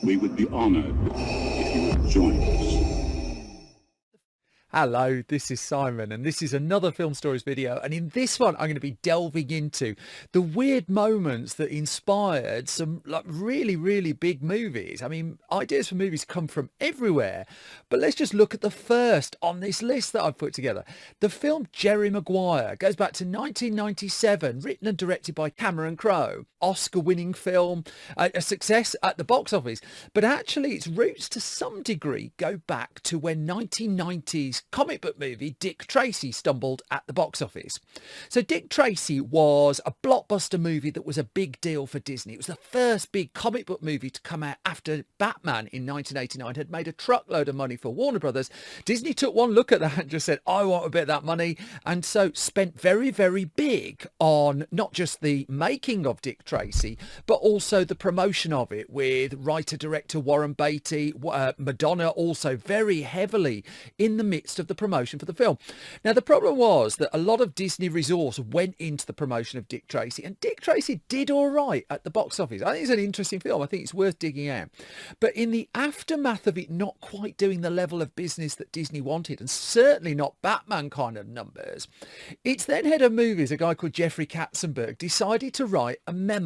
We would be honored if you would join us. Hello, this is Simon, and this is another Film Stories video. And in this one, I'm going to be delving into the weird moments that inspired some really, really big movies. I mean, ideas for movies come from everywhere, but let's just look at the first on this list that I've put together. The film Jerry Maguire goes back to 1997, written and directed by Cameron Crowe. Oscar-winning film, a success at the box office, but actually its roots to some degree go back to when 1990s comic book movie Dick Tracy stumbled at the box office. So Dick Tracy was a blockbuster movie that was a big deal for Disney. It was the first big comic book movie to come out after Batman in 1989 had made a truckload of money for Warner Brothers. Disney took one look at that and just said, I want a bit of that money, and so spent very, very big on not just the making of Dick Tracy, but also the promotion of it, with writer-director Warren Beatty, Madonna also very heavily in the midst of the promotion for the film. Now, the problem was that a lot of Disney resource went into the promotion of Dick Tracy, and Dick Tracy did all right at the box office. I think it's an interesting film. I think it's worth digging out. But in the aftermath of it not quite doing the level of business that Disney wanted, and certainly not Batman kind of numbers, its then head of movies, a guy called Jeffrey Katzenberg, decided to write a memo.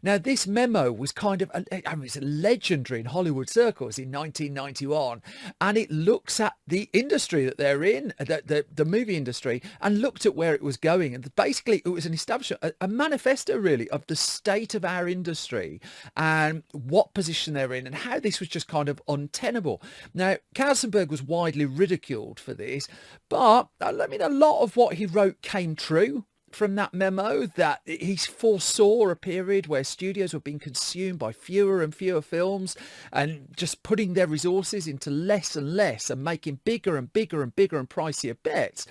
Now, this memo was kind of, it's legendary in Hollywood circles in 1991, and it looks at the industry that they're in, the movie industry, and looked at where it was going. And basically, it was an establishment, a manifesto really, of the state of our industry and what position they're in and how this was just kind of untenable. Now, Katzenberg was widely ridiculed for this, but I mean, a lot of what he wrote came true from that memo. That he foresaw a period where studios were being consumed by fewer and fewer films and just putting their resources into less and less and making bigger and bigger and bigger and pricier bets.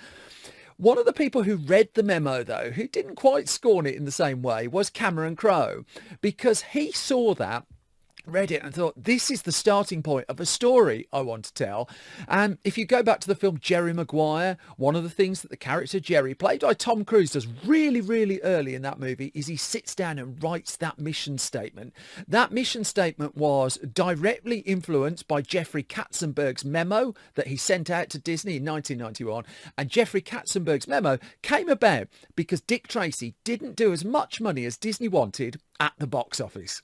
One of the people who read the memo, though, who didn't quite scorn it in the same way, was Cameron Crowe, because he saw that, read it and thought, this is the starting point of a story I want to tell. And if you go back to the film Jerry Maguire, one of the things that the character Jerry, played by Tom Cruise, does really, really early in that movie is he sits down and writes that mission statement. That mission statement was directly influenced by Jeffrey Katzenberg's memo that he sent out to Disney in 1991. And Jeffrey Katzenberg's memo came about because Dick Tracy didn't do as much money as Disney wanted at the box office.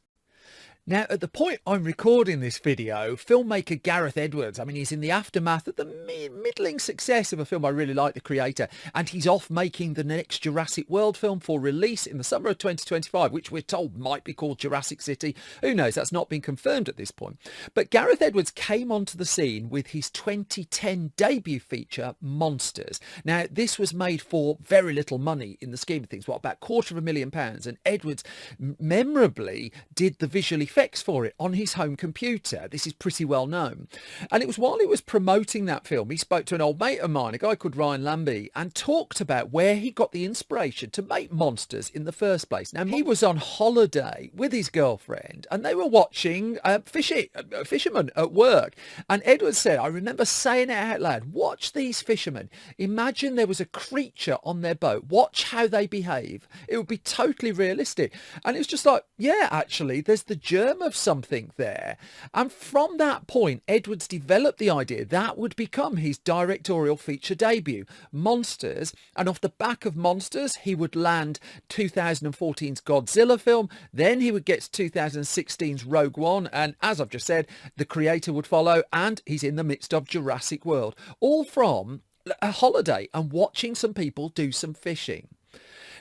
Now, at the point I'm recording this video, filmmaker Gareth Edwards, I mean, he's in the aftermath of the middling success of a film I really like, The Creator, and he's off making the next Jurassic World film for release in the summer of 2025, which we're told might be called Jurassic City. Who knows? That's not been confirmed at this point. But Gareth Edwards came onto the scene with his 2010 debut feature, Monsters. Now, this was made for very little money in the scheme of things, about £250,000, and Edwards memorably did the visual effects for it on his home computer. This is pretty well known. And it was while he was promoting that film, he spoke to an old mate of mine, a guy called Ryan Lambie, and talked about where he got the inspiration to make Monsters in the first place. Now, he was on holiday with his girlfriend and they were watching fishermen at work. And Edward said, I remember saying it out loud, watch these fishermen. Imagine there was a creature on their boat. Watch how they behave. It would be totally realistic. And it was just like, yeah, actually, there's the germ of something there. And from that point, Edwards developed the idea that would become his directorial feature debut, Monsters. And off the back of Monsters, he would land 2014's Godzilla film. Then he would get to 2016's Rogue One. And as I've just said, The Creator would follow. And he's in the midst of Jurassic World, all from a holiday and watching some people do some fishing.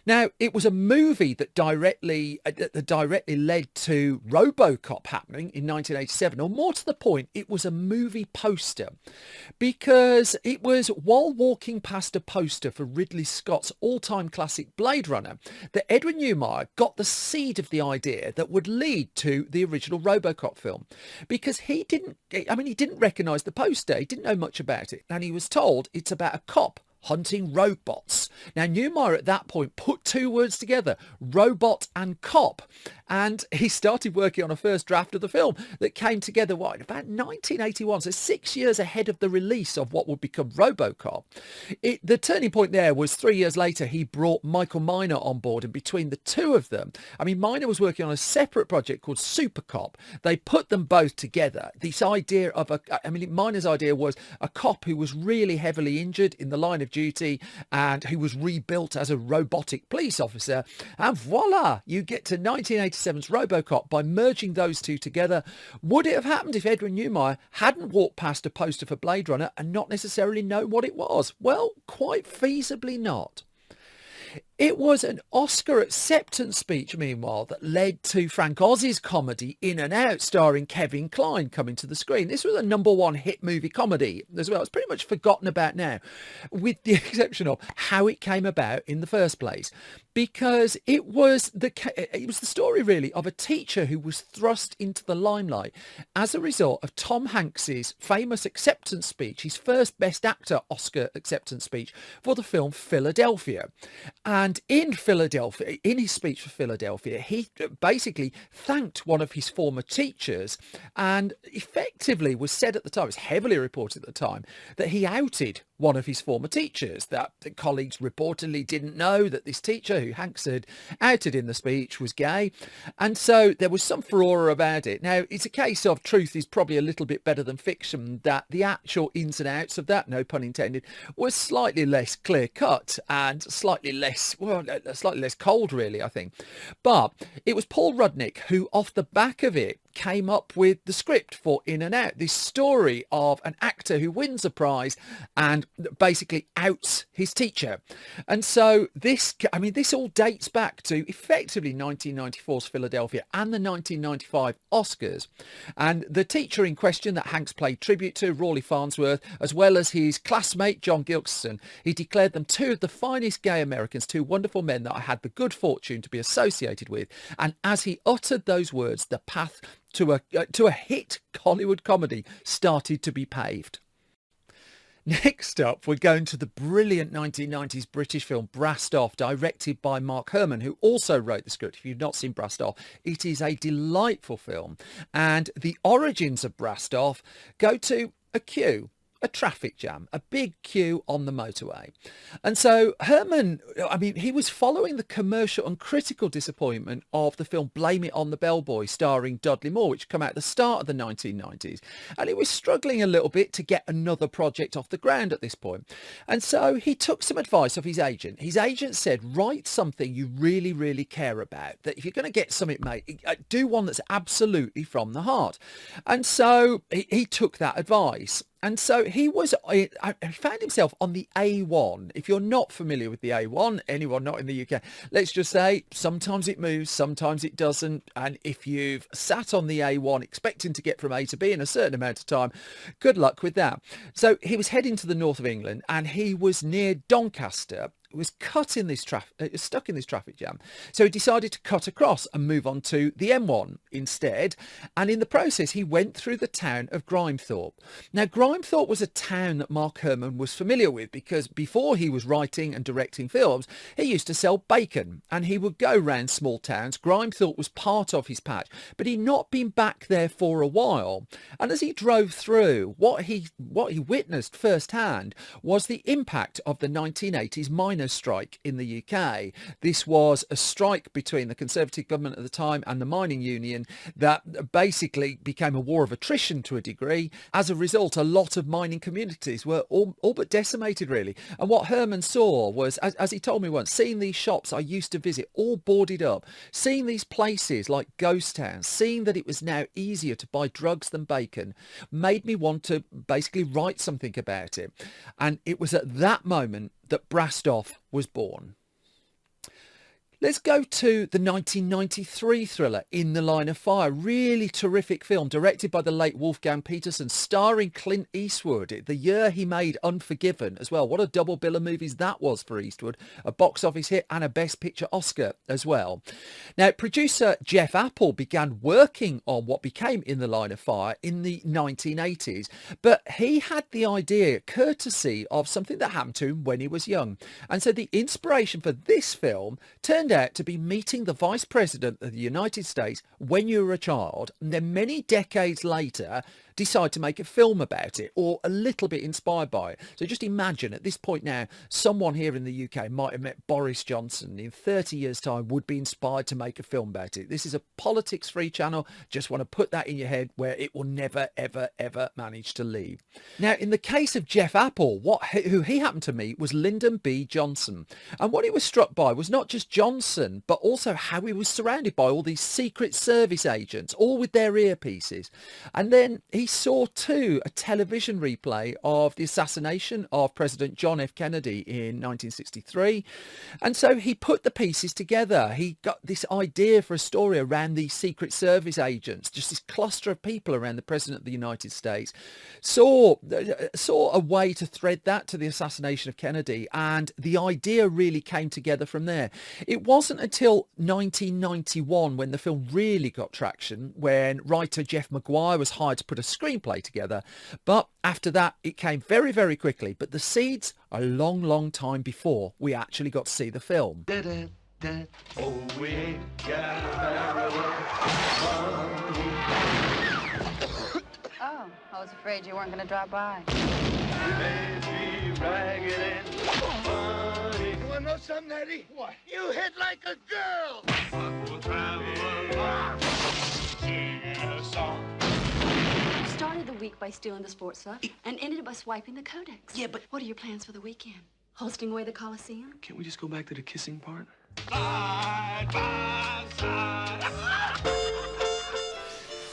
Now, it was a movie that directly led to RoboCop happening in 1987, or more to the point, it was a movie poster, because it was while walking past a poster for Ridley Scott's all-time classic Blade Runner that Edwin Neumeier got the seed of the idea that would lead to the original RoboCop film, because he didn't recognise the poster, he didn't know much about it, and he was told it's about a cop hunting robots. Now, Neumeier at that point put two words together, robot and cop. And he started working on a first draft of the film that came together, about 1981, so 6 years ahead of the release of what would become RoboCop. The turning point there was 3 years later, he brought Michael Miner on board, and between the two of them, I mean, Miner was working on a separate project called Supercop. They put them both together. This idea of Miner's idea was a cop who was really heavily injured in the line of duty and who was rebuilt as a robotic police officer. And voila, you get to 1987's RoboCop by merging those two together. Would it have happened if Edwin Neumeier hadn't walked past a poster for Blade Runner and not necessarily known what it was? Well, quite feasibly not. It was an Oscar acceptance speech, meanwhile, that led to Frank Oz's comedy In and Out, starring Kevin Kline, coming to the screen. This was a #1 hit movie comedy as well. It's pretty much forgotten about now, with the exception of how it came about in the first place. Because it was the story, really, of a teacher who was thrust into the limelight as a result of Tom Hanks's famous acceptance speech, his first Best Actor Oscar acceptance speech for the film Philadelphia. And in Philadelphia, in his speech for Philadelphia, he basically thanked one of his former teachers, and effectively was said at the time, it was heavily reported at the time, that he outed one of his former teachers, that the colleagues reportedly didn't know that this teacher who Hanks had outed in the speech was gay. And so there was some furore about it. Now, it's a case of truth is probably a little bit better than fiction, that the actual ins and outs of that, no pun intended, was slightly less clear cut and slightly less cold, really, I think. But it was Paul Rudnick who, off the back of it, came up with the script for In and Out, this story of an actor who wins a prize and basically outs his teacher. And so this all dates back to effectively 1994's Philadelphia and the 1995 Oscars. And the teacher in question that Hanks played tribute to, Rawley Farnsworth, as well as his classmate John Gilkison, he declared them two of the finest gay Americans, two wonderful men that I had the good fortune to be associated with. And as he uttered those words, the path to a hit Hollywood comedy started to be paved. Next up, we're going to the brilliant 1990s British film Brassed Off, directed by Mark Herman, who also wrote the script. If you've not seen Brassed Off, it is a delightful film. And the origins of Brassed Off go to a queue. A traffic jam, a big queue on the motorway. And so Herman, he was following the commercial and critical disappointment of the film Blame It on the Bellboy, starring Dudley Moore, which came out at the start of the 1990s. And he was struggling a little bit to get another project off the ground at this point. And so he took some advice of his agent. His agent said, write something you really, really care about. That if you're going to get something made, do one that's absolutely from the heart. And so he took that advice. And so he found himself on the A1. If you're not familiar with the A1, anyone not in the UK, let's just say sometimes it moves, sometimes it doesn't. And if you've sat on the A1 expecting to get from A to B in a certain amount of time, good luck with that. So he was heading to the north of England, and he was near Doncaster. Was stuck in this traffic jam. So he decided to cut across and move on to the M1 instead. And in the process, he went through the town of Grimethorpe. Now, Grimethorpe was a town that Mark Herman was familiar with, because before he was writing and directing films, he used to sell bacon, and he would go round small towns. Grimethorpe was part of his patch, but he'd not been back there for a while. And as he drove through, what he witnessed firsthand was the impact of the 1980s miners' strike in the UK. This was a strike between the Conservative government at the time and the mining union that basically became a war of attrition to a degree. As a result, a lot of mining communities were all but decimated, really. And what Herman saw was, as he told me once, seeing these shops I used to visit all boarded up, seeing these places like ghost towns, seeing that it was now easier to buy drugs than bacon, made me want to basically write something about it. And it was at that moment that Brassed Off was born. Let's go to the 1993 thriller In the Line of Fire. Really terrific film, directed by the late Wolfgang Petersen, starring Clint Eastwood. The year he made Unforgiven as well. What a double bill of movies that was for Eastwood. A box office hit and a Best Picture Oscar as well. Now, producer Jeff Apple began working on what became In the Line of Fire in the 1980s, but he had the idea courtesy of something that happened to him when he was young. And so the inspiration for this film turned out to be meeting the Vice President of the United States when you were a child, and then many decades later decide to make a film about it, or a little bit inspired by it. So just imagine at this point now, someone here in the UK might have met Boris Johnson. In 30 years' time would be inspired to make a film about it. This is a politics-free channel. Just want to put that in your head where it will never, ever, ever manage to leave. Now, in the case of Jeff Apple, who he happened to meet was Lyndon B. Johnson. And what he was struck by was not just Johnson, but also how he was surrounded by all these Secret Service agents, all with their earpieces. And then he saw too a television replay of the assassination of President John F. Kennedy in 1963. And so he put the pieces together. He got this idea for a story around these Secret Service agents, just this cluster of people around the President of the United States. Saw a way to thread that to the assassination of Kennedy, and the idea really came together from there. It wasn't until 1991 when the film really got traction, when writer Jeff Maguire was hired to put a screenplay together. But after that, it came very, very quickly. But the seeds, a long, long time before we actually got to see the film. Oh, we ain't got a Oh, I was afraid you weren't going to drop by. We may be ragged and funny. You want to know something, Eddie? What? You hit like a girl. But we'll travel along, singing a song. Started the week by stealing the sports stuff and ended it by swiping the codex. Yeah, but what are your plans for the weekend? Hosting away the Coliseum? Can't we just go back to the kissing part? Side by side.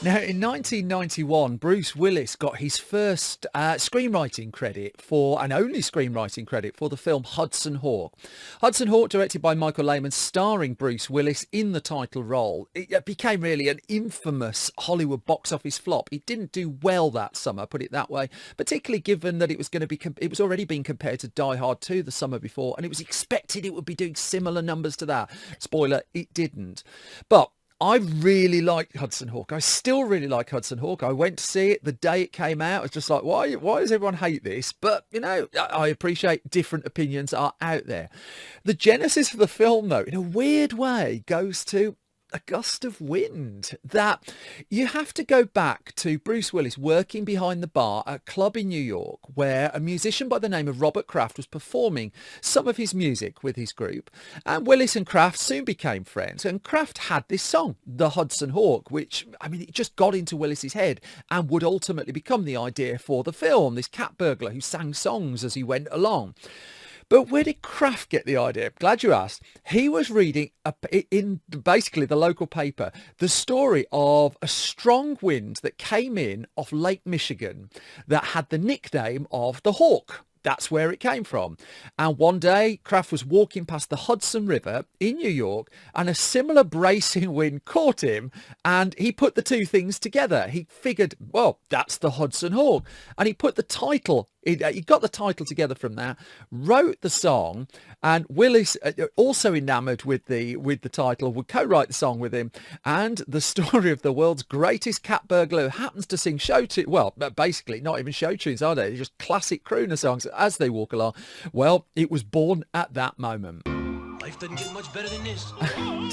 Now, in 1991, Bruce Willis got his first screenwriting credit and only screenwriting credit for the film Hudson Hawk. Hudson Hawk, directed by Michael Lehman, starring Bruce Willis in the title role. It became really an infamous Hollywood box office flop. It didn't do well that summer, put it that way, particularly given that it was already being compared to Die Hard 2 the summer before, and it was expected it would be doing similar numbers to that. Spoiler, it didn't. But I really liked Hudson Hawk. I still really like Hudson Hawk. I went to see it the day it came out. I was just like, why does everyone hate this? But, you know, I appreciate different opinions are out there. The genesis of the film, though, in a weird way, goes to a gust of wind. That you have to go back to Bruce Willis working behind the bar at a club in New York where a musician by the name of Robert Kraft was performing some of his music with his group, and Willis and Kraft soon became friends, and Kraft had this song, The Hudson Hawk, which, I mean, it just got into Willis's head and would ultimately become the idea for the film, this cat burglar who sang songs as he went along. But where did Kraft get the idea? Glad you asked. He was reading in basically the local paper the story of a strong wind that came in off Lake Michigan that had the nickname of the Hawk. That's where it came from. And one day, Kraft was walking past the Hudson River in New York, and a similar bracing wind caught him, and he put the two things together. He figured, well, that's the Hudson Hawk. And he put the title, he got the title together from that, wrote the song, and Willis, also enamoured with the title, would co-write the song with him. And the story of the world's greatest cat burglar who happens to sing show tunes, well, basically not even show tunes, are they? They're just classic crooner songs as they walk along. Well, it was born at that moment. Life doesn't get much better than this.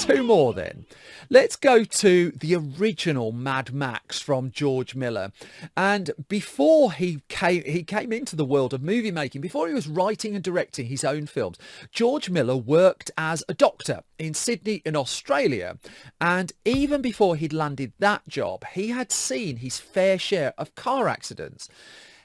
Two more then. Let's go to the original Mad Max from George Miller. And before he came into the world of movie making, before he was writing and directing his own films, George Miller worked as a doctor in Sydney in Australia. And even before he'd landed that job, he had seen his fair share of car accidents.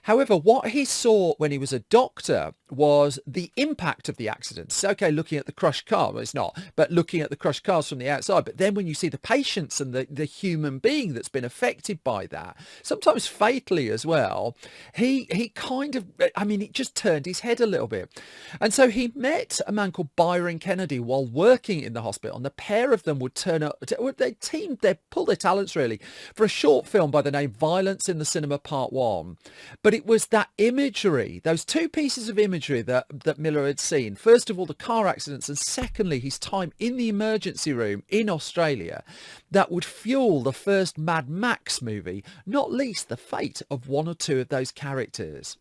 However, what he saw when he was a doctor was the impact of the accidents. Okay, looking at the crushed car, well, it's not, but looking at the crushed cars from the outside. But then when you see the patients and the human being that's been affected by that, sometimes fatally as well, he kind of, I mean, it just turned his head a little bit. And so he met a man called Byron Kennedy while working in the hospital, and the pair of them would turn up, they pull their talents really, for a short film by the name Violence in the Cinema Part 1. But it was that imagery, those two pieces of imagery that Miller had seen. First of all, the car accidents, and secondly, his time in the emergency room in Australia, that would fuel the first Mad Max movie, not least the fate of one or two of those characters.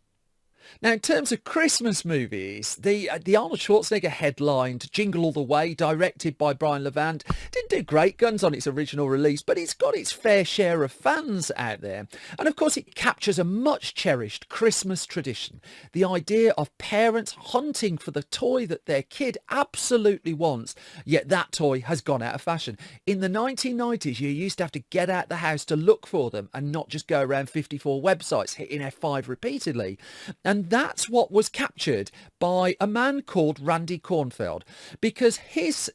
Now, in terms of Christmas movies, the Arnold Schwarzenegger headlined Jingle All the Way, directed by Brian Levant, didn't do great guns on its original release, but it's got its fair share of fans out there. And of course, it captures a much cherished Christmas tradition. The idea of parents hunting for the toy that their kid absolutely wants, yet that toy has gone out of fashion. In the 1990s, you used to have to get out the house to look for them and not just go around 54 websites hitting F5 repeatedly. And that's what was captured by a man called Randy Kornfeld, because his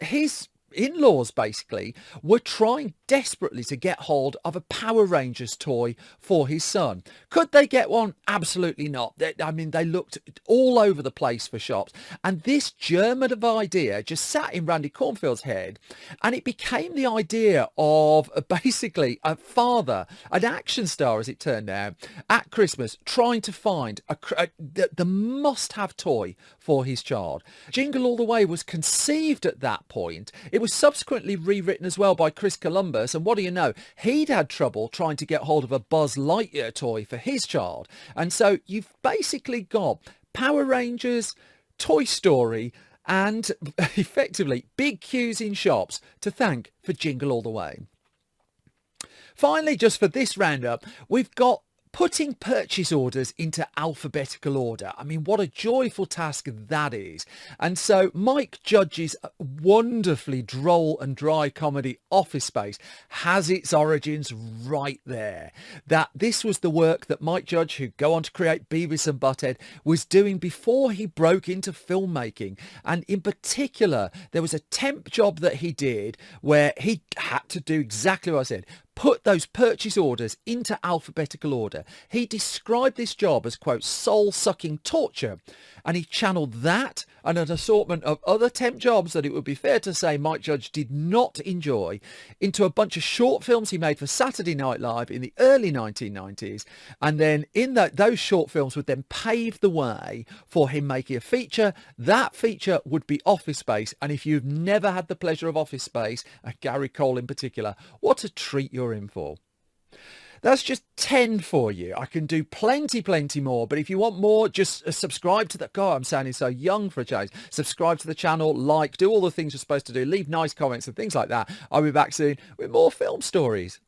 in-laws basically were trying desperately to get hold of a Power Rangers toy for his son. Could they get one? Absolutely not. I mean, they looked all over the place for shops, and this germ of idea just sat in Randy Kornfeld's head, and it became the idea of basically a father, an action star as it turned out, at Christmas trying to find the must-have toy for his child. Jingle All the Way was conceived at that point. It was subsequently rewritten as well by Chris Columbus, and what do you know, he'd had trouble trying to get hold of a Buzz Lightyear toy for his child. And so you've basically got Power Rangers, Toy Story, and effectively big queues in shops to thank for Jingle All the Way. Finally, just for this roundup, we've got putting purchase orders into alphabetical order. I mean, what a joyful task that is. And so Mike Judge's wonderfully droll and dry comedy Office Space has its origins right there. That this was the work that Mike Judge, who'd go on to create Beavis and Butthead, was doing before he broke into filmmaking. And in particular, there was a temp job that he did where he had to do exactly what I said. Put those purchase orders into alphabetical order. He described this job as, quote, soul-sucking torture, and he channeled that and an assortment of other temp jobs that it would be fair to say Mike Judge did not enjoy into a bunch of short films he made for Saturday Night Live in the early 1990s. And then in those short films would then pave the way for him making a feature. That feature would be Office Space. And if you've never had the pleasure of Office Space, Gary Cole in particular, what a treat you're in for. That's just 10 for you. I can do plenty more, but if you want more, just subscribe to the... God, I'm sounding so young for a change. Subscribe to the channel, like, do all the things you're supposed to do, leave nice comments and things like that. I'll be back soon with more film stories.